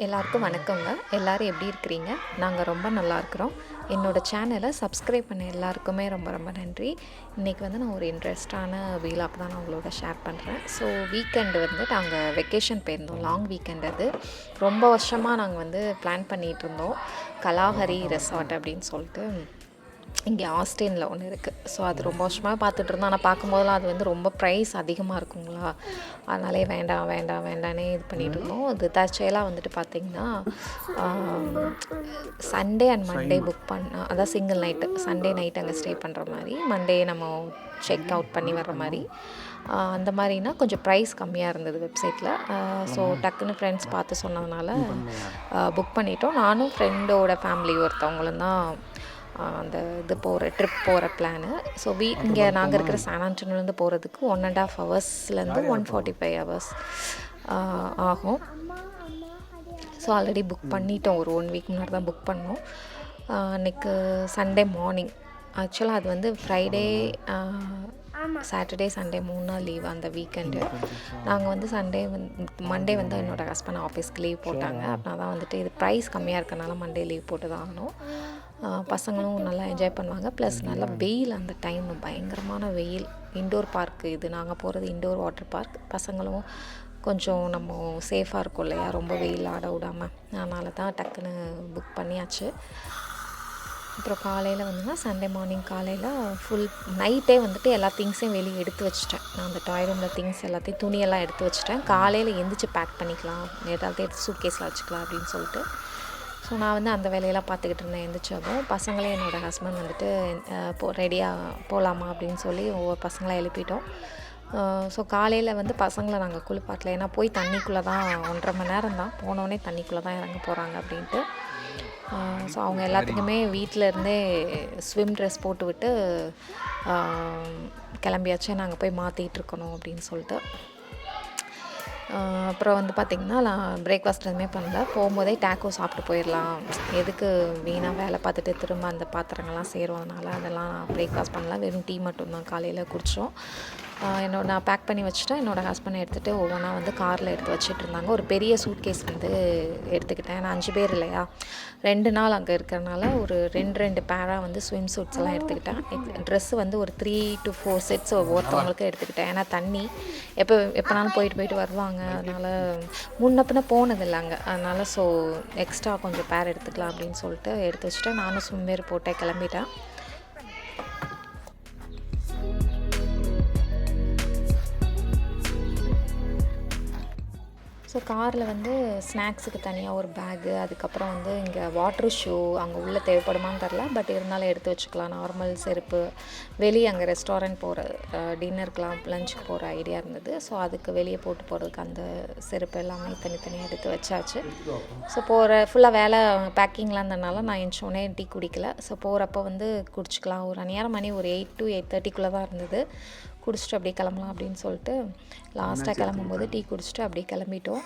எல்லாருக்கும் வணக்கங்க. எல்லோரும் எப்படி இருக்கிறீங்க? நாங்கள் ரொம்ப நல்லா இருக்கிறோம். என்னோடய சேனலை சப்ஸ்கிரைப் பண்ண எல்லாருக்குமே ரொம்ப ரொம்ப நன்றி. இன்றைக்கி வந்து நான் ஒரு இன்ட்ரெஸ்டான வீலாக் தான் நான் உங்களோட ஷேர் பண்ணுறேன். ஸோ வீக்கெண்டு வந்து நாங்கள் வெக்கேஷன் போயிருந்தோம். லாங் வீக்கெண்ட் அது. ரொம்ப வருஷமாக நாங்கள் வந்து பிளான் பண்ணிகிட்டு இருந்தோம். கலாஹரி ரெசார்ட் அப்படின்னு சொல்லிட்டு இங்கே ஆஸ்டினில் ஒன்று இருக்குது. ஸோ அது ரொம்ப வருஷமாக பார்த்துட்டு இருந்தோம். ஆனால் பார்க்கும்போதெல்லாம் அது வந்து ரொம்ப ப்ரைஸ் அதிகமாக இருக்குங்களா, அதனாலே வேண்டானே இது பண்ணிகிட்டு இருந்தோம். அது தற்செயலாக வந்துட்டு பார்த்திங்கன்னா சண்டே அண்ட் மண்டே புக் பண்ண, அதான் சிங்கிள் நைட்டு, சண்டே நைட் அங்கே ஸ்டே பண்ணுற மாதிரி, மண்டே நம்ம செக் அவுட் பண்ணி வர்ற மாதிரி, அந்த மாதிரினா கொஞ்சம் ப்ரைஸ் கம்மியாக இருந்தது வெப்சைட்டில். ஸோ டக்குன்னு ஃப்ரெண்ட்ஸ் பார்த்து சொன்னதுனால புக் பண்ணிட்டோம். நானும் ஃப்ரெண்டோட ஃபேமிலி ஒருத்தவங்களும் தான் அந்த இது ட்ரிப் போகிற பிளானு. ஸோ இங்கே நாங்கள் இருக்கிற சான் ஆண்டனியோலேருந்து போகிறதுக்கு 1.5 ஹவர்ஸ்லேருந்து 145 ஹவர்ஸ் ஆகும். ஸோ ஆல்ரெடி புக் பண்ணிட்டோம். ஒரு 1 வீக் முன்னாடி தான் புக் பண்ணோம். அன்றைக்கு சண்டே மார்னிங், ஆக்சுவலாக அது வந்து ஃப்ரைடே சாட்டர்டே சண்டே 3 நாள் லீவ் அந்த வீக்கெண்டு. நாங்கள் வந்து மண்டே வந்து என்னோடய ஹஸ்பண்ட் ஆஃபீஸ்க்கு லீவ் போட்டாங்க. அப்படின்னா தான் வந்துட்டு இது ப்ரைஸ் கம்மியாக இருக்கனால மண்டே லீவ் போட்டு தான் ஆகணும். பசங்களும் நல்லா என்ஜாய் பண்ணுவாங்க. ப்ளஸ் நல்லா வெயில், அந்த டைம் பயங்கரமான வெயில். இன்டோர் பார்க்கு இது, நாங்கள் போகிறது இன்டோர் வாட்டர் பார்க். பசங்களும் கொஞ்சம் நம்ம சேஃபாக இருக்கும் இல்லையா, ரொம்ப வெயில் ஆட விடாமல். அதனால தான் டக்குன்னு புக் பண்ணியாச்சு. அப்புறம் காலையில் வந்துன்னா சண்டே மார்னிங் காலையில் ஃபுல் நைட்டே வந்துட்டு எல்லா திங்ஸையும் வெளியே எடுத்து வச்சுட்டேன். நான் அந்த டாய் ரூமில் திங்ஸ் எல்லாத்தையும், துணியெல்லாம் எடுத்து வச்சுட்டேன். காலையில் எந்திரிச்சு பேக் பண்ணிக்கலாம், ஏதாவது எடுத்து சூட்கேஸில் வச்சுக்கலாம் அப்படின்னு சொல்லிட்டு. ஸோ நான் வந்து அந்த வேலையெல்லாம் பார்த்துக்கிட்டு இருந்தேன். எழுந்திரிச்சதும் பசங்களே, என்னோடய ஹஸ்பண்ட் வந்துட்டு ரெடியாக போகலாமா அப்படின்னு சொல்லி ஒவ்வொரு பசங்களாக எழுப்பிட்டோம். ஸோ காலையில் வந்து பசங்களை நாங்கள் குளிப்பாட்டல, ஏன்னா போய் தண்ணிக்குள்ளே தான் 1.5 மணி நேரம் தான், போனோடனே தண்ணிக்குள்ளே தான் இறங்க போகிறாங்க அப்படின்ட்டு. ஸோ அவங்க எல்லாத்துக்குமே வீட்டிலருந்தே ஸ்விம் ட்ரெஸ் போட்டு விட்டு கிளம்பியாச்சு. நாங்கள் போய் மாற்றிக்கிட்டு இருக்கணும் அப்படின்னு சொல்லிட்டு. அப்புறம் வந்து பார்த்திங்கன்னா, நான் பிரேக்ஃபாஸ்ட் எதுவுமே பண்ணல. போகும்போதே டேக்கோ சாப்பிட்டு போயிடலாம், எதுக்கு வீணாக வேலை பார்த்துட்டு திரும்ப அந்த பாத்திரங்கள்லாம் சேரும், அதெல்லாம் பிரேக்ஃபாஸ்ட் பண்ணலாம். வெறும் டீ மட்டும்தான் காலையில் குடித்தோம். நான் பேக் பண்ணி வச்சுட்டேன். என்னோடய ஹஸ்பண்டை எடுத்துகிட்டு ஒவ்வொன்றா வந்து காரில் எடுத்து வச்சுட்டு இருந்தாங்க. ஒரு பெரிய சூட்கேஸ் வந்து எடுத்துக்கிட்டேன். நான் 5 பேர் இல்லையா, 2 நாள் அங்கே இருக்கிறனால ஒரு 2 பேராக வந்து ஸ்விம் சூட்ஸ் எல்லாம் எடுத்துக்கிட்டேன். ட்ரெஸ்ஸு வந்து ஒரு 3 to 4 செட்ஸ் ஒவ்வொருத்தவங்களுக்கு எடுத்துக்கிட்டேன். ஏன்னா தண்ணி எப்போனாலும் போயிட்டு வருவாங்க, அதனால் முன்ன பின்ன போனதில்லை அங்கே, அதனால் ஸோ எக்ஸ்ட்ரா கொஞ்சம் பேர் எடுத்துக்கலாம் அப்படின்னு சொல்லிட்டு எடுத்து வச்சுட்டேன். நானும் ஸ்விம்வேர் போட்டேன், கிளம்பிட்டேன். ஸோ காரில் வந்து ஸ்நாக்ஸுக்கு தனியாக ஒரு பேகு, அதுக்கப்புறம் வந்து இங்கே வாட்ரு ஷூ அங்கே உள்ளே தேவைப்படுமான்னு தெரில, பட் இருந்தாலும் எடுத்து வச்சுக்கலாம். நார்மல் செருப்பு, வெளியே அங்கே ரெஸ்டாரண்ட் போகிற டின்னருக்கெலாம் லஞ்சுக்கு போகிற ஐடியா இருந்தது. ஸோ அதுக்கு வெளியே போட்டு போகிறதுக்கு அந்த செருப்பு எல்லாமே தனித்தனியாக எடுத்து வச்சாச்சு. ஸோ ஃபுல்லாக வேலை பேக்கிங்லாம் இருந்ததுனால நான் எஞ்சோடனே டீ குடிக்கல. ஸோ போகிறப்ப வந்து குடிச்சிக்கலாம். ஒரு அந்நேரம் மணி ஒரு 8 to 8:30 தான் இருந்தது. குடிச்சிட்டு அப்படியே கிளம்பலாம் அப்படின்னு சொல்லிட்டு லாஸ்ட்டாக கிளம்பும்போது டீ குடிச்சிட்டு அப்படியே கிளம்பிட்டோம்.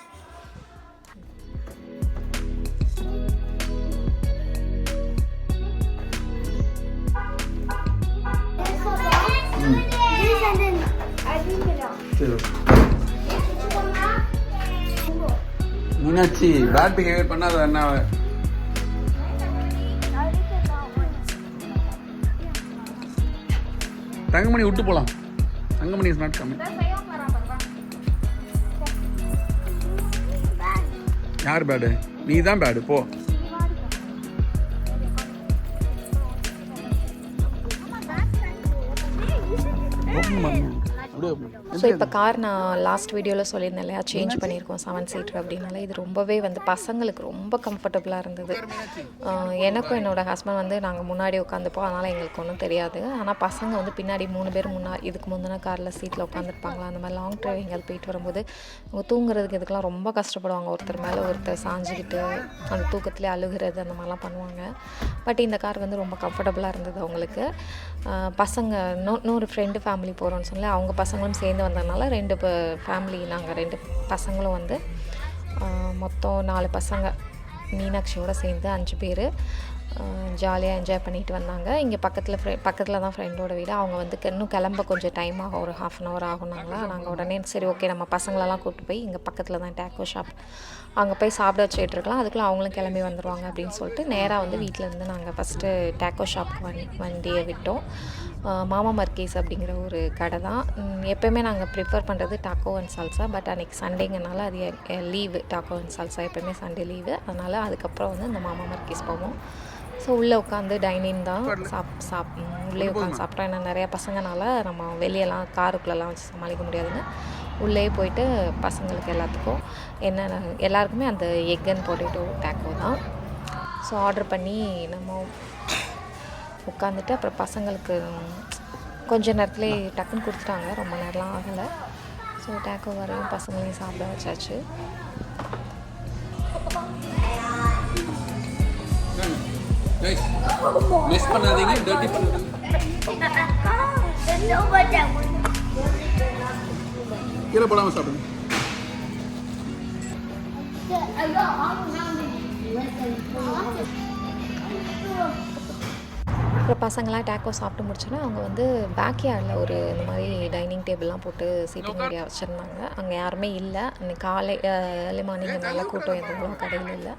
மீனாட்சி பேட் பிஹேவியர் பண்ணாத என்ன, தங்கமணி விட்டு போகலாம். Thangamani is not coming. யார் பேடு? நீ தான் பேடு, போ. ஸோ இப்போ கார் நான் லாஸ்ட் வீடியோவில் சொல்லியிருந்தேன் இல்லையா, சேஞ்ச் பண்ணியிருக்கோம் 7 சீட்டர் அப்படின்னால இது ரொம்பவே வந்து பசங்களுக்கு ரொம்ப கம்ஃபர்டபுளாக இருந்தது. எனக்கும் என்னோடய ஹஸ்பண்ட் வந்து நாங்கள் முன்னாடி உட்காந்துப்போம், அதனால் எங்களுக்கு ஒன்றும் தெரியாது. ஆனால் பசங்க வந்து பின்னாடி 3 பேர் இதுக்கு முந்தின காரில் சீட்டில் உட்காந்துருப்பாங்களா, அந்த மாதிரி லாங் ட்ரைவ் எங்கேயாவது போயிட்டு வரும்போது அவங்க தூங்குறதுக்கு இதுக்கெலாம் ரொம்ப கஷ்டப்படுவாங்க. ஒருத்தர் மேலே ஒருத்தர் சாஞ்சிக்கிட்டு அந்த தூக்கத்துலேயே அழுகிறது அந்த மாதிரிலாம் பண்ணுவாங்க. பட் இந்த கார் வந்து ரொம்ப கம்ஃபர்டபுளாக இருந்தது அவங்களுக்கு. பசங்க இன்னொரு ஃப்ரெண்டு ஃபேமிலி போகிறோன்னு சொல்லி அவங்க பசங்களும் சேர்ந்து வந்ததுனால 2 ஃபேமிலி, நாங்கள் 2 பசங்களும் வந்து மொத்தம் 4 பசங்க மீனாட்சியோடு சேர்ந்து 5 பேர். ஜாலியாக என்ஜாய் பண்ணிட்டு வந்தாங்க. இங்கே பக்கத்தில் தான் ஃப்ரெண்டோட வீடு. அவங்க வந்து இன்னும் கிளம்ப கொஞ்சம் டைம் ஆகும், ஒரு 1/2 hour ஆகுனாங்களா. நாங்கள் உடனே சரி ஓகே நம்ம பசங்களெல்லாம் கூப்பிட்டு போய் இங்கே பக்கத்தில் தான் டேக்கோ ஷாப், அங்கே போய் சாப்பிட வச்சுட்டு இருக்கலாம், அதுக்குள்ளே அவங்களும் கிளம்பி வந்துடுவாங்க அப்படின்னு சொல்லிட்டு நேராக வந்து வீட்டிலேருந்து நாங்கள் ஃபஸ்ட்டு டேக்கோ ஷாப்புக்கு வண்டியை விட்டோம். மாமா மர்க்கீஸ் அப்படிங்கிற ஒரு கடை தான். எப்போயுமே நாங்கள் ப்ரிஃபர் பண்ணுறது டாக்கோ அண்ட் சால்சா. பட் அன்றைக்கி சண்டேங்கனால அது லீவு, டாக்கோ அண்ட் சால்சா எப்போயுமே சண்டே லீவு. அதனால் அதுக்கப்புறம் வந்து இந்த மாமா மர்க்கீஸ் போவோம். ஸோ உள்ளே உட்காந்து டைனிங் தான் உள்ளே உட்காந்து சாப்பிட்டோம். ஏன்னா நிறையா பசங்கனால நம்ம வெளியெல்லாம் காருக்குள்ளெல்லாம் வச்சு சமாளிக்க முடியாதுன்னு உள்ளே போயிட்டு பசங்களுக்கு எல்லாத்துக்கும் எல்லாருக்குமே அந்த எக் அண்ட் பொட்டேட்டோ டேக்கோ தான். ஸோ ஆர்டர் பண்ணி நம்ம உட்காந்துட்டு அப்புறம் பசங்களுக்கு கொஞ்சம் நேரத்துலேயே டக்குன்னு கொடுத்துட்டாங்க, ரொம்ப நேரம்லாம் ஆகலை. ஸோ டேக்கோ வரையும் பசங்களையும் சாப்பிட வச்சாச்சு. மிஸ் பண்ணாதீங்க, டர்ட்டி பண்ணாதீங்க. கீழே போடாம சாப்பிடுங்க. அப்புறம் பசங்களாம் டேக்கோ சாப்பிட்டு முடிச்சோன்னா அவங்க வந்து பேக்யார்டில் ஒரு இந்த மாதிரி டைனிங் டேபிள்லாம் போட்டு சீட்டிங் ஏரியா வச்சுருந்தாங்க. அங்கே யாருமே இல்லை. அன்றைக்கி ஏர்லி மார்னிங் நல்லா கூட்டம் எதுவும் கடையில் இல்லை.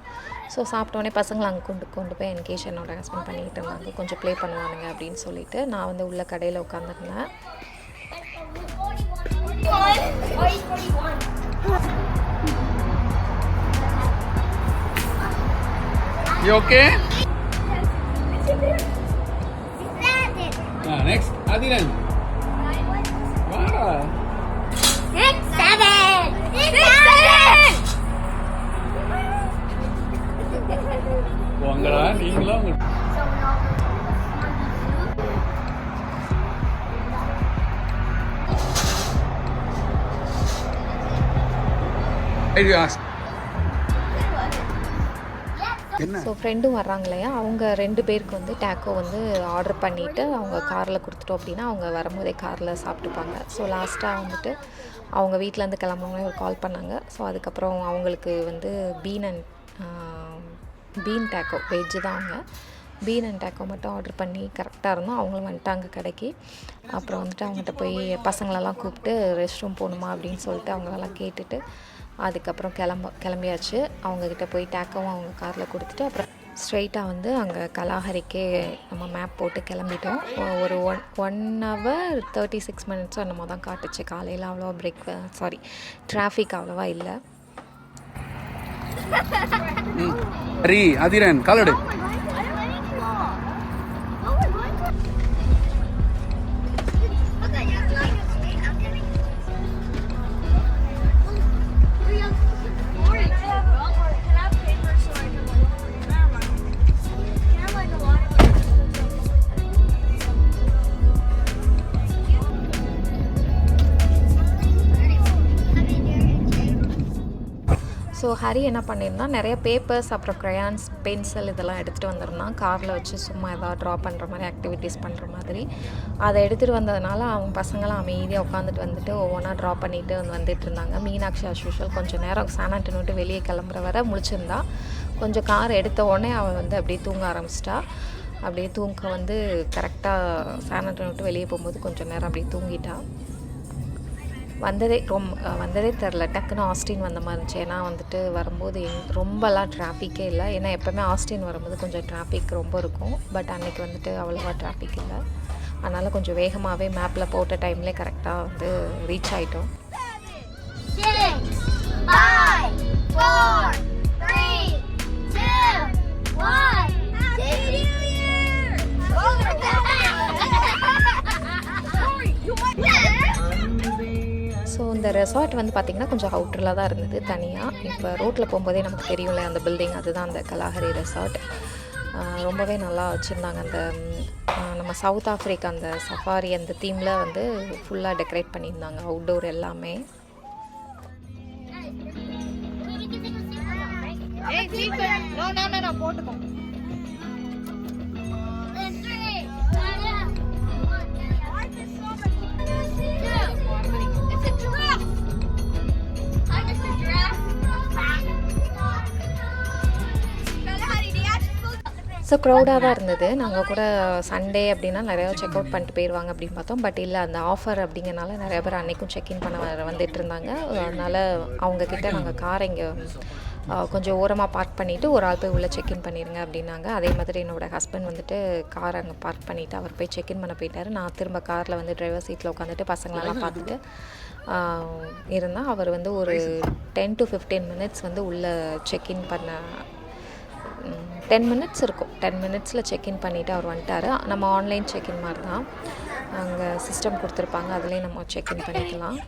ஸோ சாப்பிட்டோன்னே பசங்களை அங்கே கொண்டு போய் என்கேஜ் என்னோட ஹஸ்பண்ட் பண்ணிகிட்டு இருந்தாங்க. கொஞ்சம் ப்ளே பண்ணுவானுங்க அப்படின்னு சொல்லிட்டு நான் வந்து உள்ள கடையில் உட்காந்துருந்தேன். ஓகே next Adiran வாடா 6 7 வாங்கடா நீங்களா ஸோ ஃப்ரெண்டும் வர்றாங்க இல்லையா, அவங்க 2 பேருக்கு வந்து டேக்கோ வந்து ஆர்டர் பண்ணிவிட்டு அவங்க காரில் கொடுத்துட்டோம் அப்படின்னா அவங்க வரும்போதே காரில் சாப்பிட்டுப்பாங்க. ஸோ லாஸ்ட்டாக வந்துட்டு அவங்க வீட்டிலேருந்து கிளம்புனோடனே ஒரு கால் பண்ணாங்க. ஸோ அதுக்கப்புறம் அவங்களுக்கு வந்து பீன் டேக்கோ வெஜ்ஜு தான். அவங்க பீன் அண்ட் டேக்கோ மட்டும் ஆர்டர் பண்ணி கரெக்டாக இருந்தோம். அவங்களும் வந்துட்டாங்க கடைக்கு. அப்புறம் வந்துட்டு அவங்ககிட்ட போய் பசங்களெல்லாம் கூப்பிட்டு ரெஸ்ட் ரூம் போகணுமா அப்படின்னு சொல்லிட்டு அவங்களெல்லாம் கேட்டுட்டு அதுக்கப்புறம் கிளம்பியாச்சு. அவங்கக்கிட்ட போய் டேக்கோவும் அவங்க காரில் கொடுத்துட்டு அப்புறம் ஸ்ட்ரெயிட்டாக வந்து அங்கே கலாஹரிக்கே நம்ம மேப் போட்டு கிளம்பிட்டோம். ஒரு 1 hour 36 minutes நம்ம தான் காட்டுச்சு. காலையில் அவ்வளோவா டிராஃபிக் அவ்வளோவா இல்லை. சரி அதிரன் காலடு ஸோ ஹரி என்ன பண்ணியிருந்தான், நிறைய பேப்பர்ஸ் அப்புறம் க்ரையான்ஸ் பென்சில் இதெல்லாம் எடுத்துகிட்டு வந்திருந்தான். காரில் வச்சு சும்மா எதாவது ட்ரா பண்ணுற மாதிரி ஆக்டிவிட்டீஸ் பண்ணுற மாதிரி. அதை எடுத்துகிட்டு வந்ததுனால அவங்க பசங்களாம் அமைதியாக உட்காந்துட்டு வந்துட்டு ஒவ்வொன்றா ட்ரா பண்ணிட்டு வந்துட்டு இருந்தாங்க. மீனாட்சி as usual கொஞ்சம் நேரம் சான் ஆண்டனி விட்டு வெளியே கிளம்புற வரை முழிச்சிருந்தா. கொஞ்சம் கார் எடுத்த உடனே அவள் வந்து அப்படியே தூங்க ஆரம்பிச்சிட்டா. அப்படியே தூங்க வந்து கரெக்டாக சான் ஆண்டனி விட்டு வெளியே போகும்போது கொஞ்சம் நேரம் அப்படியே தூங்கிட்டா. வந்ததே தெரில, டக்குன்னு ஆஸ்டின் வந்த மாதிரி இருந்துச்சு. ஏன்னா வந்துட்டு வரும்போது ரொம்பலாம் டிராஃபிக்கே இல்லை. ஏன்னா எப்போவுமே ஆஸ்டின் வரும்போது கொஞ்சம் டிராஃபிக் ரொம்ப இருக்கும். பட் அன்றைக்கி வந்துட்டு அவ்வளோவா டிராஃபிக் இல்லை. அதனால் கொஞ்சம் வேகமாகவே மேப்பில் போட்ட டைம்லேயே கரெக்டாக வந்து ரீச் ஆகிட்டோம். 6 5 4 3 2 1 ஸோ இந்த ரெசார்ட் வந்து பார்த்திங்கன்னா கொஞ்சம் அவுட்டரில் தான் இருந்தது தனியாக. இப்போ ரோட்டில் போகும்போதே நமக்கு தெரியும்ல அந்த பில்டிங், அதுதான் அந்த கலாஹரி ரெசார்ட். ரொம்பவே நல்லா வச்சுருந்தாங்க. அந்த நம்ம சவுத் ஆஃப்ரிக்கா அந்த சஃபாரி அந்த தீமில் வந்து ஃபுல்லாக டெக்கரேட் பண்ணியிருந்தாங்க, அவுட்டோர் எல்லாமே. போட்டுக்கோங்க. ஸோ கொஞ்சம் க்ரௌடாக தான் இருந்தது. நாங்கள் கூட சண்டே அப்படின்னா நிறையா செக் அவுட் பண்ணிட்டு போயிடுவாங்க அப்படின்னு பார்த்தோம். பட் இல்லை, அந்த ஆஃபர் அப்படிங்கிறனால நிறைய பேர் அன்றைக்கும் செக்இன் பண்ண வந்துட்டு இருந்தாங்க. அதனால் அவங்கக்கிட்ட நாங்கள் காரை இங்கே கொஞ்சம் ஓரமாக பார்க் பண்ணிவிட்டு ஒரு ஆள் போய் உள்ளே செக்இன் பண்ணிடுங்க அப்படின்னாங்க. அதே மாதிரி என்னோடய ஹஸ்பண்ட் வந்துட்டு காரை அங்கே பார்க் பண்ணிவிட்டு அவர் போய் செக்இன் பண்ண போயிட்டார். நான் திரும்ப காரில் வந்து டிரைவர் சீட்டில் உட்காந்துட்டு பசங்களெல்லாம் பார்த்துட்டு இருந்தால் அவர் வந்து ஒரு 10 to 15 minutes வந்து உள்ளே செக்இன் பண்ண 10 minutes இருக்கும். 10 minutesல செக்இன் பண்ணிவிட்டு அவர் வந்துட்டார். நம்ம ஆன்லைன் செக்இன் மாதிரி தான், அங்கே சிஸ்டம் கொடுத்துருப்பாங்க, அதிலே நம்ம செக்இன் பண்ணிக்கலாம்.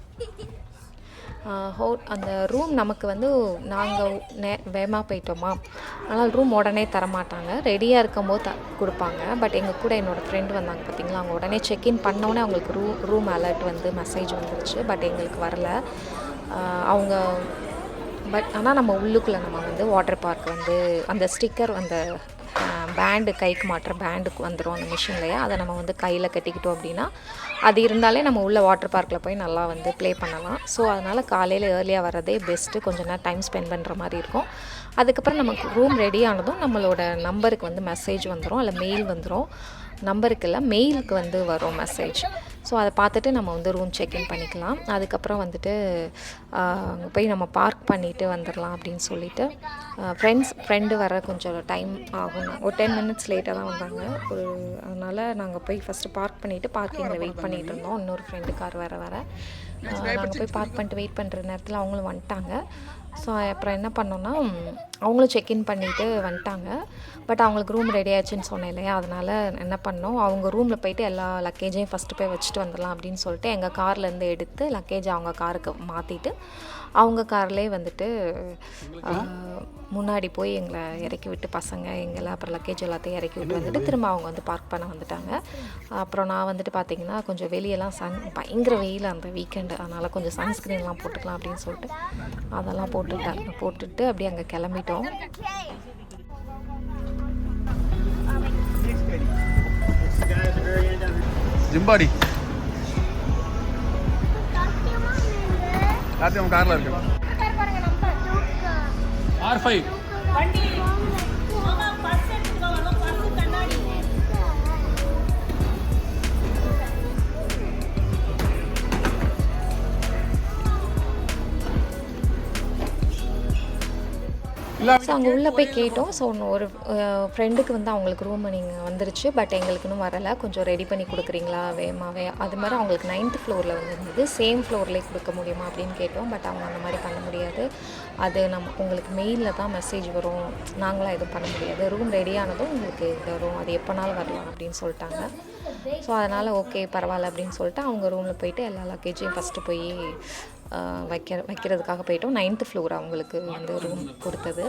அந்த ரூம் நமக்கு வந்து நாங்கள் வேகமாக போயிட்டோமா, அதனால் ரூம் உடனே தரமாட்டாங்க, ரெடியாக இருக்கும்போது கொடுப்பாங்க. பட் எங்கள் கூட என்னோடய ஃப்ரெண்டு வந்தாங்க பார்த்திங்களா, அவங்க உடனே செக்இன் பண்ணோன்னே அவங்களுக்கு ரூம் அலர்ட் வந்து மெசேஜ் வந்துருச்சு. பட் எங்களுக்கு வரல அவங்க. பட் ஆனால் நம்ம உள்ளுக்குள்ளே நம்ம வந்து வாட்டர் பார்க் வந்து அந்த ஸ்டிக்கர், அந்த பேண்டு, கைக்கு மாட்டுற பேண்டுக்கு வந்துடும் அந்த மிஷின்லேயே, அதை நம்ம வந்து கையில் கட்டிக்கிட்டோம் அப்படின்னா அது இருந்தாலே நம்ம உள்ள வாட்டர் பார்க்கில் போய் நல்லா வந்து ப்ளே பண்ணலாம். ஸோ அதனால் காலையில் ஏர்லியாக வரதே பெஸ்ட்டு, கொஞ்சம் நேரம் டைம் ஸ்பெண்ட் பண்ணுற மாதிரி இருக்கும். அதுக்கப்புறம் நமக்கு ரூம் ரெடி ஆனதும் நம்மளோட நம்பருக்கு வந்து மெசேஜ் வந்துடும், இல்லை மெயில் வந்துடும். நம்பருக்கு இல்லை, மெயிலுக்கு வந்து வரும் மெசேஜ். ஸோ அதை பார்த்துட்டு நம்ம வந்து ரூம் செக்இன் பண்ணிக்கலாம். அதுக்கப்புறம் வந்துட்டு அங்கே போய் நம்ம பார்க் பண்ணிவிட்டு வந்துடலாம் அப்படின்னு சொல்லிவிட்டு ஃப்ரெண்டு வர கொஞ்சம் டைம் ஆகும், ஒரு 10 minutes லேட்டாக தான் வந்தாங்க. அதனால் நாங்கள் போய் ஃபஸ்ட்டு பார்க் பண்ணிவிட்டு பார்க்கிங்கில் வெயிட் பண்ணிகிட்டு இருந்தோம். இன்னொரு ஃப்ரெண்டு கார் வர நாங்கள் போய் பார்க் பண்ணிட்டு வெயிட் பண்ணுற நேரத்தில் அவங்களும் வந்துட்டாங்க. ஸோ அப்புறம் என்ன பண்ணோன்னா, அவங்களும் செக்இன் பண்ணிவிட்டு வந்துட்டாங்க. பட் அவங்களுக்கு ரூம் ரெடி ஆச்சுன்னு சொன்னேன் இல்லையா, அதனால் என்ன பண்ணோம், அவங்க ரூமில் போய்ட்டு எல்லா லக்கேஜையும் ஃபஸ்ட்டு போய் வச்சுட்டு வந்துடலாம் அப்படின்னு சொல்லிட்டு எங்கள் கார்லேருந்து எடுத்து லக்கேஜ் அவங்க காருக்கு மாற்றிட்டு அவங்க கார்லேயே வந்துட்டு முன்னாடி போய் எங்களை இறக்கி விட்டு பசங்க எங்களை அப்புறம் லக்கேஜ் எல்லாத்தையும் இறக்கி விட்டு வந்துட்டு திரும்ப அவங்க வந்து பார்க் பண்ண வந்துட்டாங்க. அப்புறம் நான் வந்துட்டு பார்த்திங்கன்னா கொஞ்சம் வெளியெல்லாம் பயங்கர வெயில் அந்த வீக்கெண்டு, அதனால் கொஞ்சம் சன்ஸ்க்ரீன்லாம் போட்டுக்கலாம் அப்படின்னு சொல்லிட்டு அதெல்லாம் போட்டுட்டு அப்படியே அங்கே கிளம்பிட்டோம். ஜிம்பாடி எல்லாத்தையும் காரில் இருக்கு. R5 ஸோ அங்கே உள்ளே போய் கேட்டோம். ஸோ ஒரு ஃப்ரெண்டுக்கு வந்து அவங்களுக்கு ரூம் நீங்கள் வந்துருச்சு, பட் எங்களுக்கு இன்னும் வரலை, கொஞ்சம் ரெடி பண்ணி கொடுக்குறீங்களா வேகமாகவே. அது மாதிரி அவங்களுக்கு 9th floor வந்துருந்தது, சேம் ஃப்ளோர்லேயே கொடுக்க முடியுமா அப்படின்னு கேட்டோம். பட் அவங்க அந்த மாதிரி பண்ண முடியாது, அது உங்களுக்கு மெயிலில் தான் மெசேஜ் வரும், நாங்களாம் எதுவும் பண்ண முடியாது, ரூம் ரெடியானதும் உங்களுக்கு வரும், அது எப்போனாலும் வரலாம் அப்படின்னு சொல்லிட்டாங்க. ஸோ அதனால் ஓகே பரவாயில்ல அப்படின்னு சொல்லிட்டு அவங்க ரூமில் போயிட்டு எல்லா லக்கேஜையும் ஃபஸ்ட்டு போய் வைக்கிறதுக்காக போயிட்டோம். 9th floor அவங்களுக்கு வந்து ரூம் கொடுத்தது.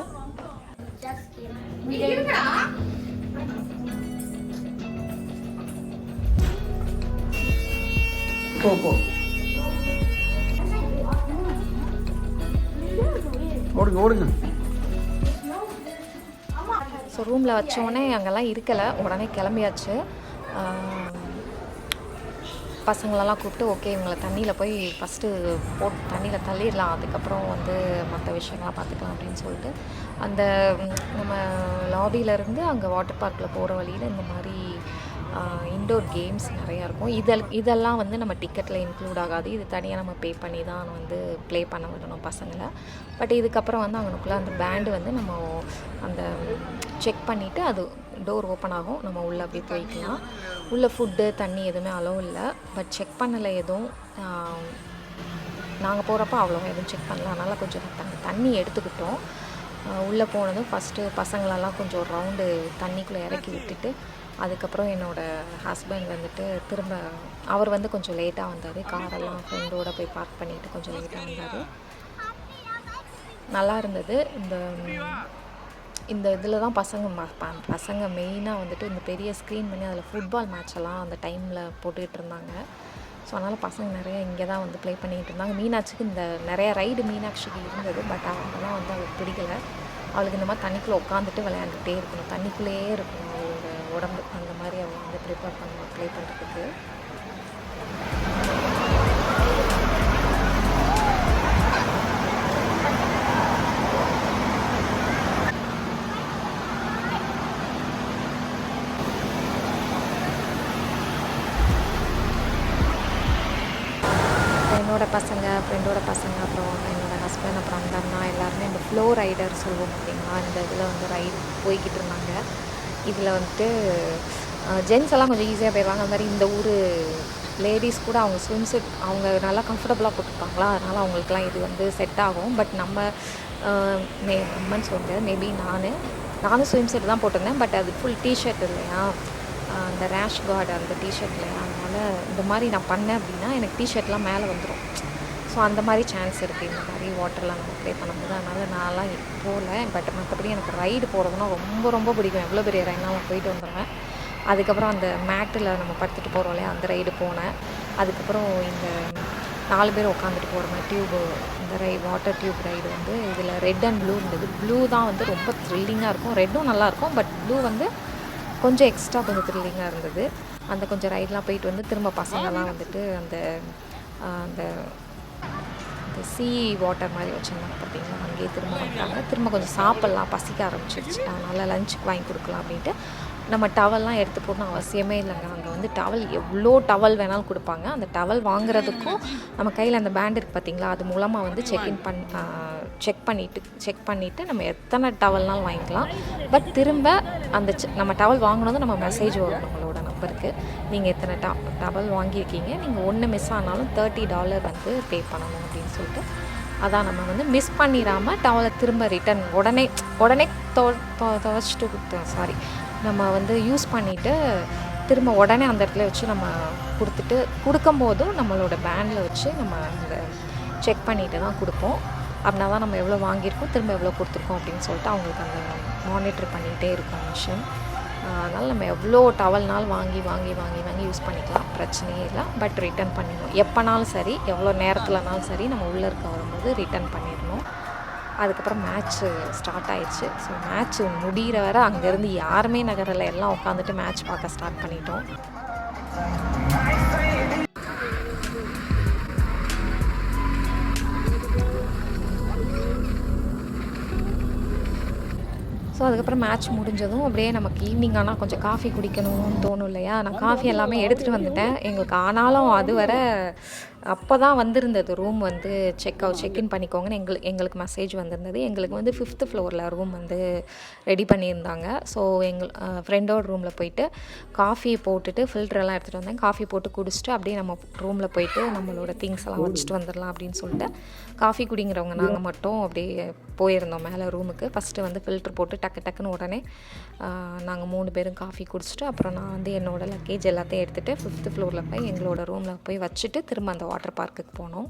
ஓடுங்க. ஸோ ரூமில் வச்சோடனே அங்கெல்லாம் இருக்கலை, உடனே கிளம்பியாச்சு. பசங்களெல்லாம் கூப்பிட்டு ஓகே இவங்களை தண்ணியில் போய் ஃபஸ்ட்டு தண்ணியில் தள்ளிடலாம், அதுக்கப்புறம் வந்து மற்ற விஷயங்கள்லாம் பார்த்துக்கலாம் அப்படின்னு சொல்லிட்டு அந்த நம்ம லாபியிலேருந்து அங்கே வாட்டர் பார்க்கில் போகிற வழியில் இந்த மாதிரி இன்டோர் கேம்ஸ் நிறையா இருக்கும். இதெல்லாம் வந்து நம்ம டிக்கெட்டில் இன்க்ளூட் ஆகாது, இது தனியாக நம்ம பே பண்ணி தான் வந்து ப்ளே பண்ண விடணும் பசங்களை. பட் இதுக்கப்புறம் வந்து அவனுக்குள்ளே அந்த பேண்டு வந்து நம்ம அந்த செக் பண்ணிவிட்டு அது டோர் ஓப்பன் ஆகும், நம்ம உள்ளே அப்படியே போய்க்கலாம். உள்ளே ஃபுட்டு தண்ணி எதுவுமே அலோவ் இல்லை. பட் செக் பண்ணலை எதுவும், நாங்கள் போகிறப்ப அவ்வளோ எதுவும் செக் பண்ணல, அதனால் கொஞ்சம் தண்ணி எடுத்துக்கிட்டோம். உள்ளே போனதும் ஃபஸ்ட்டு பசங்களெல்லாம் கொஞ்சம் ஒரு ரவுண்டு தண்ணிக்குள்ளே இறக்கி விட்டுட்டு அதுக்கப்புறம் என்னோடய ஹஸ்பண்ட் வந்துட்டு திரும்ப அவர் வந்து கொஞ்சம் லேட்டாக வந்தார், காரெல்லாம் ஃப்ரெண்டோடு போய் பார்க் பண்ணிவிட்டு கொஞ்சம் லேட்டாக வந்தார். நல்லா இருந்தது. இந்த இதில் தான் பசங்க மெயினாக வந்துட்டு இந்த பெரிய ஸ்க்ரீன் பண்ணி அதில் ஃபுட்பால் மேட்செல்லாம் அந்த டைமில் போட்டுக்கிட்டு இருந்தாங்க. ஸோ அதனால் பசங்க நிறையா இங்கே தான் வந்து ப்ளே பண்ணிகிட்டு இருந்தாங்க. மீனாட்சிக்கு இந்த நிறையா ரைடு மீனாட்சிக்கு இருந்தது, பட் அவங்கெல்லாம் வந்து அவளுக்கு பிடிக்கலை. அவளுக்கு இந்த மாதிரி தண்ணிக்குள்ளே உட்காந்துட்டு விளையாண்டுகிட்டே இருக்கணும், தண்ணிக்குள்ளேயே இருக்கணும் அவளோட உடம்பு, அந்த மாதிரி அவள் வந்து ப்ரிப்பேர் பண்ணுவாள் ப்ளே பண்ணுறதுக்கு. என்னோடய பசங்க, ஃப்ரெண்டோட பசங்க, அப்புறம் என்னோடய ஹஸ்பண்ட், அப்புறம் அந்த அண்ணா எல்லாருமே இந்த ஃப்ளோ ரைடர் சொல்லுவோம் பார்த்தீங்களா, இந்த இதில் வந்து ரைட் போய்கிட்டு இருந்தாங்க. இதில் வந்துட்டு ஜென்ஸ் எல்லாம் கொஞ்சம் ஈஸியாக போயிடுவாங்க. அது மாதிரி இந்த ஊர் லேடிஸ் கூட அவங்க ஸ்விம் செட் அவங்க நல்லா கம்ஃபர்டபுளாக போட்டுருப்பாங்களா, அதனால் அவங்களுக்குலாம் இது வந்து செட் ஆகும். பட் நம்மன்னு சொல்ல முடியாது, மேபி நானும் ஸ்விம் செட் தான் போட்டிருந்தேன். பட் அது ஃபுல் டிஷர்ட் இல்லையா, அந்த ரேஷ் கார்டு அந்த டிஷர்ட் இல்லையா, அதனால் இந்த மாதிரி நான் பண்ணேன் அப்படின்னா எனக்கு டிஷர்ட்லாம் மேலே வந்துடும். ஸோ அந்த மாதிரி சான்ஸ் இருக்குது இந்த மாதிரி வாட்டர்லாம் நம்ம ப்ளே பண்ணும்போது. அதனால் நான்லாம் போகல. பட் மற்றபடி எனக்கு ரைடு போகிறதுனா ரொம்ப ரொம்ப பிடிக்கும். எவ்வளோ பெரிய ரைட்னாலும் போயிட்டு வந்துடுவேன். அதுக்கப்புறம் அந்த மேட்டில் நம்ம படுத்துட்டு போகிறோம் இல்லையா, அந்த ரைடு போனேன். அதுக்கப்புறம் இந்த 4 பேர் உட்காந்துட்டு போகிற மாதிரி டியூபு, இந்த வாட்டர் டியூப் ரைடு வந்து இதில் ரெட் அண்ட் ப்ளூ இருந்தது. ப்ளூ தான் வந்து ரொம்ப த்ரில்லிங்காக இருக்கும், ரெட்டும் நல்லாயிருக்கும். பட் ப்ளூ வந்து கொஞ்சம் எக்ஸ்ட்ரா கொஞ்சம் த்ரில்லிங்காக இருந்தது. அந்த கொஞ்சம் ரைடெலாம் போயிட்டு வந்து திரும்ப பசங்கள்லாம் வந்துட்டு அந்த அந்த சீ வாட்டர் மாதிரி வச்சுருந்தாங்க பார்த்தீங்களா, அங்கேயே திரும்ப வந்துட்டாங்க. திரும்ப கொஞ்சம் சாப்பிட்லாம், பசிக்க ஆரம்பிச்சிருச்சு. அதனால் லஞ்சுக்கு வாங்கி கொடுக்கலாம் அப்படின்ட்டு நம்ம டவல்லாம் எடுத்து போடணும் அவசியமே இல்லைங்க. அங்கே வந்து டவல் எவ்வளோ டவல் வேணாலும் கொடுப்பாங்க. அந்த டவல் வாங்குறதுக்கும் நம்ம கையில் அந்த பேண்ட் இருக்குது பார்த்தீங்களா, அது மூலமாக வந்து செக் பண்ணிவிட்டு நம்ம எத்தனை டவல்னாலும் வாங்கிக்கலாம். பட் திரும்ப அந்த நம்ம டவல் வாங்கினதும் நம்ம மெசேஜ் வரும் நம்மளோட நம்பருக்கு, நீங்கள் எத்தனை டவல் வாங்கியிருக்கீங்க, நீங்கள் ஒன்று மிஸ் ஆனாலும் $30 வந்து பே பண்ணணும் அப்படின்னு சொல்லிட்டு. அதான் நம்ம வந்து மிஸ் பண்ணிடாமல் டவலை திரும்ப ரிட்டன் உடனே துவைச்சிட்டு நம்ம வந்து யூஸ் பண்ணிவிட்டு திரும்ப உடனே அந்த இடத்துல வச்சு நம்ம கொடுக்கும்போதும் நம்மளோட பேண்டில் வச்சு நம்ம அந்த செக் பண்ணிவிட்டு தான் கொடுப்போம். அப்படின்னா தான் நம்ம எவ்வளோ வாங்கியிருக்கோம், திரும்ப எவ்வளோ கொடுத்துருக்கோம் அப்படின்னு சொல்லிட்டு அவங்களுக்கு அந்த மானிட்டர் பண்ணிகிட்டே இருக்கும் மிஷின். அதனால் நம்ம எவ்வளோ டவல்னாலும் வாங்கி யூஸ் பண்ணிக்கலாம், பிரச்சனையே இல்லை. பட் ரிட்டன் பண்ணிடணும் எப்போனாலும் சரி, எவ்வளோ நேரத்தில்னாலும் சரி, நம்ம உள்ளே இருக்க வரும்போது ரிட்டன் பண்ணிடணும். அதுக்கப்புறம் மேட்ச்சு ஸ்டார்ட் ஆயிடுச்சு. ஸோ மேட்ச்சு முடிகிற வரை அங்கேருந்து யாருமே நகரில் எல்லாம் உட்காந்துட்டு மேட்ச் பார்க்க ஸ்டார்ட் பண்ணிட்டோம். ஸோ அதுக்கப்புறம் மேட்ச் முடிஞ்சதும் அப்படியே நமக்கு ஈவினிங் ஆனால் கொஞ்சம் காஃபி குடிக்கணும்னு தோணும் இல்லையா, நான் காஃபி எல்லாமே எடுத்துகிட்டு வந்துட்டேன். எங்களுக்கு ஆனாலும் அது வர அப்போ தான் வந்திருந்தது ரூம் வந்து செக்இன் பண்ணிக்கோங்கன்னு எங்களுக்கு மெசேஜ் வந்திருந்தது. எங்களுக்கு வந்து 5th ஃப்ளோரில் ரூம் வந்து ரெடி பண்ணியிருந்தாங்க. ஸோ ஃப்ரெண்டோட ரூமில் போயிட்டு காஃபி போட்டுட்டு ஃபில்டரெல்லாம் எடுத்துகிட்டு வந்தேன். காஃபி போட்டு குடிச்சிட்டு அப்படியே நம்ம ரூமில் போயிட்டு நம்மளோட திங்ஸ் எல்லாம் வச்சுட்டு வந்துடலாம் அப்படின்னு சொல்லிட்டு காஃபி குடிங்கிறவங்க நாங்கள் மட்டும் அப்படியே போயிருந்தோம் மேலே ரூமுக்கு. ஃபஸ்ட்டு வந்து ஃபில்ட்ரு போட்டு டக்குன்னு உடனே நாங்கள் 3 பேரும் காஃபி குடிச்சிட்டு அப்புறம் நான் வந்து என்னோட லக்கேஜ் எல்லாத்தையும் எடுத்துகிட்டு 5th ஃப்ளோரில் போய் எங்களோட ரூமில் போய் வச்சுட்டு திரும்ப அந்த வாட்டர் பார்க்குக்கு போனோம்.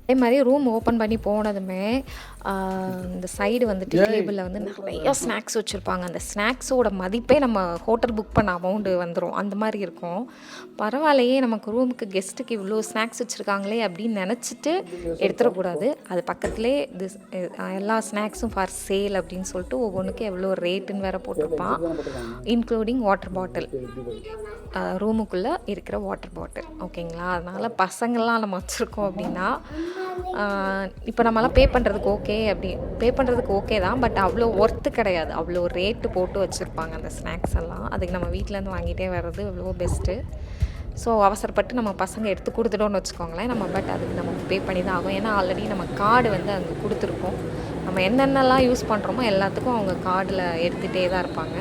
அதே மாதிரி ரூம் ஓப்பன் பண்ணி போனதுமே இந்த சைடு வந்துட்டு டேபிளில் வந்து நிறையா ஸ்நாக்ஸ் வச்சுருப்பாங்க. அந்த ஸ்நாக்ஸோட மதிப்பே நம்ம ஹோட்டல் புக் பண்ண அமௌண்ட்டு வந்துடும், அந்த மாதிரி இருக்கும். பரவாயில்லையே நமக்கு ரூமுக்கு கெஸ்ட்டுக்கு இவ்வளோ ஸ்நாக்ஸ் வச்சுருக்காங்களே அப்படின்னு நினச்சிட்டு எடுத்துடக்கூடாது. அது பக்கத்துலேயே எல்லா ஸ்நாக்ஸும் ஃபார் சேல் அப்படின்னு சொல்லிட்டு ஒவ்வொன்றுக்கும் எவ்வளோ ரேட்டுன்னு வேறு போட்டிருப்பான், இன்க்ளூடிங் வாட்டர் பாட்டில், ரூமுக்குள்ளே இருக்கிற வாட்டர் பாட்டில். ஓகேங்களா, அதனால் பசங்கள்லாம் நம்ம வச்சுருக்கோம் அப்படின்னா இப்போ நம்மளாம் பே பண்ணுறதுக்கு ஓகே தான். பட் அவ்வளோ ஒர்த்து கிடையாது, அவ்வளோ ரேட்டு போட்டு வச்சுருப்பாங்க அந்த ஸ்நாக்ஸ் எல்லாம். அதுக்கு நம்ம வீட்டிலேருந்து வாங்கிட்டே வர்றது எவ்வளோ பெஸ்ட்டு. ஸோ அவசரப்பட்டு நம்ம பசங்க எடுத்து கொடுத்துட்டோன்னு வச்சுக்கோங்களேன் பட் அதுக்கு நம்ம பே பண்ணி தான் ஆகும். ஏன்னா ஆல்ரெடி நம்ம கார்டு வந்து அங்கே கொடுத்துருக்கோம். நம்ம என்னென்னலாம் யூஸ் பண்ணுறோமோ எல்லாத்துக்கும் அவங்க கார்டில் எடுத்துகிட்டே தான் இருப்பாங்க.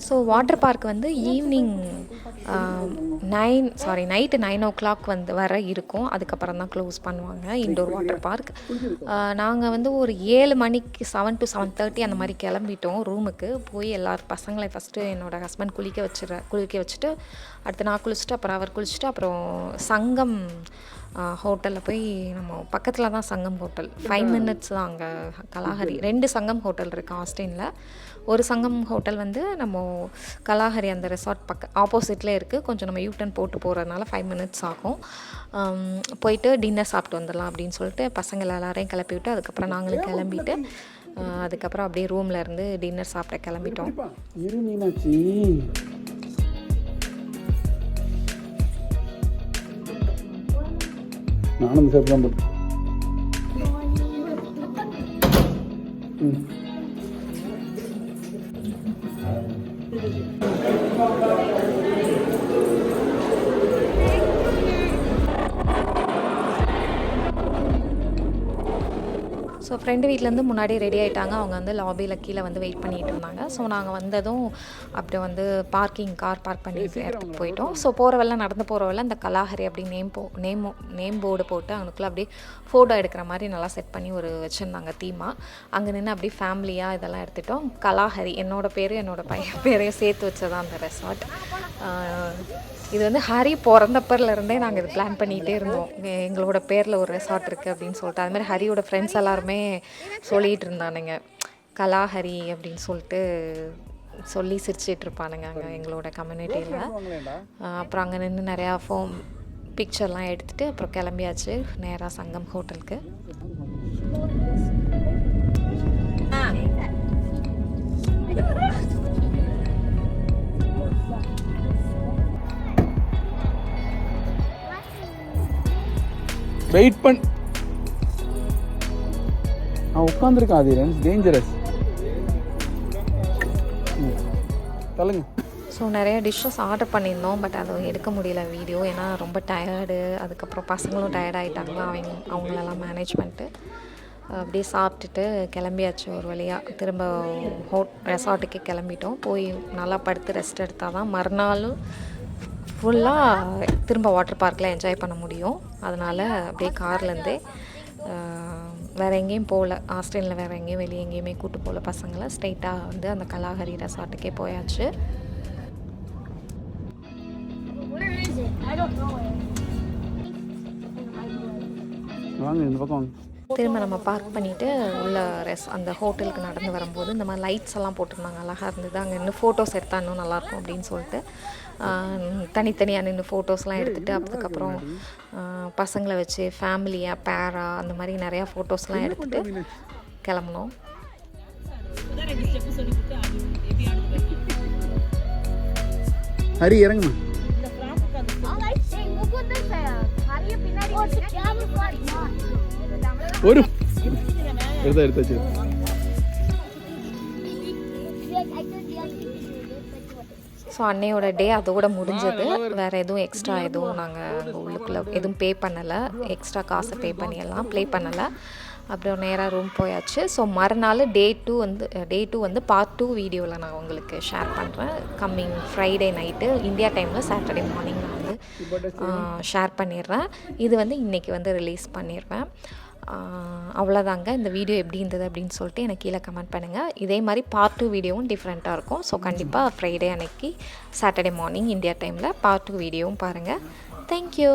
ஸோ வாட்டர் பார்க் வந்து ஈவினிங் நைட்டு 9 o'clock வந்து வர இருக்கும். அதுக்கப்புறம் தான் க்ளோஸ் பண்ணுவாங்க இண்டோர் வாட்டர் பார்க். நாங்கள் வந்து ஒரு 7 மணிக்கு 7 to 7:30 அந்த மாதிரி கிளம்பிட்டோம் ரூமுக்கு. போய் எல்லாரும் பசங்களை ஃபஸ்ட்டு என்னோடய ஹஸ்பண்ட் குளிக்க வச்சுட்டு அடுத்து நான் குளிச்சுட்டு அப்புறம் அவர் குளிச்சுட்டு அப்புறம் சங்கம் ஹோட்டலில் போய் நம்ம பக்கத்தில் தான் சங்கம் ஹோட்டல், 5 minutes தான் அங்கே கலாஹரி. 2 சங்கம் ஹோட்டல் இருக்குது ஆஸ்டினில். ஒரு சங்கம் ஹோட்டல் வந்து நம்ம கலாஹரி அந்த ரெசார்ட் ஆப்போசிட்லேயே இருக்குது. கொஞ்சம் நம்ம யூட்டன் போட்டு போகிறதுனால 5 minutes ஆகும். போயிட்டு டின்னர் சாப்பிட்டு வந்துடலாம் அப்படின்னு சொல்லிட்டு பசங்களை எல்லாரையும் கிளப்பி விட்டு அதுக்கப்புறம் நாங்களும் கிளம்பிட்டு அதுக்கப்புறம் அப்படியே ரூமில் இருந்து டின்னர் சாப்பிட கிளம்பிட்டோம். இரு மீனாட்சி. நானும் சாப்பிடலாம் போட்டு. ஸோ ஃப்ரெண்டு வீட்டிலேருந்து முன்னாடி ரெடி ஆகிட்டாங்க. அவங்க வந்து லாபியில் கீழே வந்து வெயிட் பண்ணிகிட்டு இருந்தாங்க. ஸோ நாங்கள் வந்ததும் அப்படியே வந்து கார் பார்க் பண்ணி இடத்துக்கு போயிட்டோம். ஸோ நடந்து போகிறவெல்லாம் இந்த கலாஹரி அப்படி நேம் போர்டு போட்டு அவனுக்குள்ளே அப்படியே ஃபோட்டோ எடுக்கிற மாதிரி நல்லா செட் பண்ணி வச்சுருந்தாங்க தீமாக. அங்கே நின்று அப்படியே ஃபேமிலியாக இதெல்லாம் எடுத்துட்டோம். கலாஹரி என்னோடய பேர் என்னோடய பையன் பேரையும் சேர்த்து வச்சதான் அந்த ரெசார்ட். இது வந்து ஹரி பிறந்தப்பர்லேருந்தே நாங்கள் இது பிளான் பண்ணிகிட்டே இருந்தோம். எங்களோட பேரில் ஒரு ரெசார்ட் இருக்குது அப்படின்னு சொல்லிட்டு. அதுமாதிரி ஹரியோட ஃப்ரெண்ட்ஸ் எல்லாருமே சொல்லிகிட்டு இருந்தானுங்க கலாஹரி அப்படின்னு சொல்லிட்டு சொல்லி சிரிச்சிட்டு இருப்பானுங்க அங்கே எங்களோட கம்யூனிட்டியில். அப்புறம் அங்கே நின்று நிறையா பிக்சர்லாம் எடுத்துகிட்டு அப்புறம் கிளம்பியாச்சு நேராக சங்கம் ஹோட்டலுக்கு. வெயிட் உட்காந்துருக்கேன் ஆதிரன், டேஞ்சரஸ். சொல்லுங்க. ஸோ நிறைய டிஷ்ஷஸ் ஆர்டர் பண்ணியிருந்தோம். பட் அதை எடுக்க முடியல வீடியோ, ஏன்னா ரொம்ப டயர்டு. அதுக்கப்புறம் பசங்களும் டயர்ட் ஆகிட்டாங்களா, அவங்களெல்லாம் மேனேஜ் பண்ணிட்டு அப்படியே சாப்பிட்டுட்டு கிளம்பியாச்சு ஒரு வழியாக. திரும்ப ரெசார்ட்டுக்கே கிளம்பிட்டோம். போய் நல்லா படுத்து ரெஸ்ட் எடுத்தால் தான் மறுநாளும் ஃபுல்லாக திரும்ப வாட்டர் பார்க்கில் என்ஜாய் பண்ண முடியும். அதனால் அப்படியே கார்லேருந்தே வேறு எங்கேயும் போகல, ஆஸ்திரேலியாவில் வேறு எங்கேயும் வெளியே எங்கேயுமே கூட்டு போகல பசங்களை. ஸ்ட்ரெயிட்டாக வந்து அந்த கலாஹரி ரெசார்ட்டுக்கே போயாச்சு. திரும்ப நம்ம பார்க் பண்ணிவிட்டு உள்ள அந்த ஹோட்டலுக்கு நடந்து வரும்போது இந்த மாதிரி லைட்ஸ் எல்லாம் போட்டிருந்தாங்க, அழகாக இருந்தது. அங்கே இன்னும் ஃபோட்டோஸ் எடுத்தால் இன்னும் நல்லாயிருக்கும் அப்படின்னு சொல்லிட்டு தனித்தனியாக நின்று ஃபோட்டோஸ்லாம் எடுத்துகிட்டு அதுக்கப்புறம் பசங்களை வச்சு ஃபேமிலியாக பேரா அந்த மாதிரி நிறையா ஃபோட்டோஸ்லாம் எடுத்துகிட்டு கிளம்புனோம். ஹரி இறங்குமா. ஒரு எடுத்தாச்சு. ஸோ அன்னையோட டே அதோட முடிஞ்சது. வேறு எதுவும் எக்ஸ்ட்ரா எதுவும் நாங்கள் உள்ளுக்குள்ளே எதுவும் பே பண்ணலை, எக்ஸ்ட்ரா காசை பே பண்ணியெல்லாம் ப்ளே பண்ணலை. அப்புறம் நேராக ரூம் போயாச்சு. ஸோ மறுநாள் டே டூ வந்து பார்ட் 2 வீடியோவில் நான் உங்களுக்கு ஷேர் பண்ணுறேன். கம்மிங் ஃப்ரைடே நைட்டு இந்தியா டைமில் சாட்டர்டே மார்னிங் நான் வந்து ஷேர் பண்ணிடுறேன். இது வந்து இன்றைக்கி வந்து ரிலீஸ் பண்ணிடுவேன். அவ்வளோதாங்க. இந்த வீடியோ எப்படி இருந்தது அப்படின்னு சொல்லிட்டு எனக்கு கீழே கமெண்ட் பண்ணுங்கள். இதே மாதிரி பார்ட் 2 வீடியோவும் டிஃப்ரெண்ட்டாக இருக்கும். ஸோ கண்டிப்பாக ஃப்ரைடே அன்னைக்கு சாட்டர்டே மார்னிங் இந்தியா டைமில் பார்ட் 2 வீடியோவும் பாருங்கள். தேங்க்யூ.